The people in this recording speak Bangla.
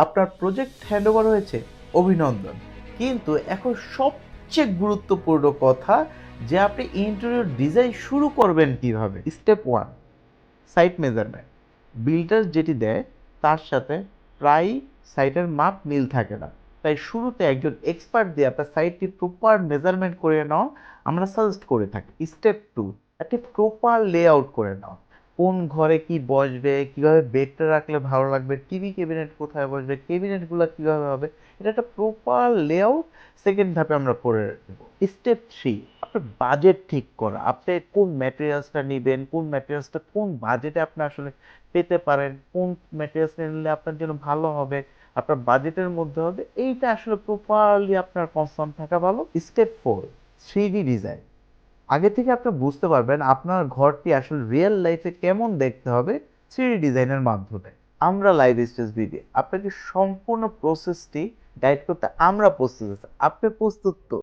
আপনার প্রজেক্ট হ্যান্ডওভার হয়েছে, অভিনন্দন। কিন্তু এখন সবচেয়ে গুরুত্বপূর্ণ কথা যে আপনি ইন্টেরিয়র ডিজাইন শুরু করবেন কিভাবে? Step 1, site measurement. বিল্ডার যেটি দেয় তার সাথে প্রায়ই সাইটের মাপ মিল থাকে না। তাই শুরুতে একজন এক্সপার্ট দিয়ে আপনার সাইটটি প্রপার মেজারমেন্ট করে নেওয়া আমরা সাজেস্ট করে থাকি। স্টেপ 2, একটি প্রপার লেআউট করে নাও। কোন ঘরে কি বসবে, কিভাবে বেডটা রাখলে ভালো লাগবে, টিভি ক্যাবিনেট কোথায় বসবে, ক্যাবিনেটগুলো কিভাবে হবে, এটা একটা প্রপার লেআউট সেকেন্ড ধাপে আমরা করে দেব। স্টেপ 3, আপনার বাজেট ঠিক করা। আপনি কোন ম্যাটেরিয়ালসটা নিবেন, কোন ম্যাটেরিয়ালসটা কোন বাজেটে আপনি আসলে পেতে পারেন, কোন ম্যাটেরিয়ালস নিলে আপনার জন্য ভালো হবে, আপনার বাজেটের মধ্যে হবে, এইটা আসলে প্রপারলি আপনার কনসার্ন থাকা ভালো। Step 4, 3D design. আগে থেকে আপনি বুঝতে পারবেন আপনার ঘরটি আসলে রিয়েল লাইফে কেমন দেখতে হবে 3D ডিজাইনের মাধ্যমে। আমরা লাইভ স্টেজ ভিডিও আপনাকে সম্পূর্ণ প্রসেসটি গাইড করতে আমরা প্রস্তুত আছি। আপনি প্রস্তুত তো?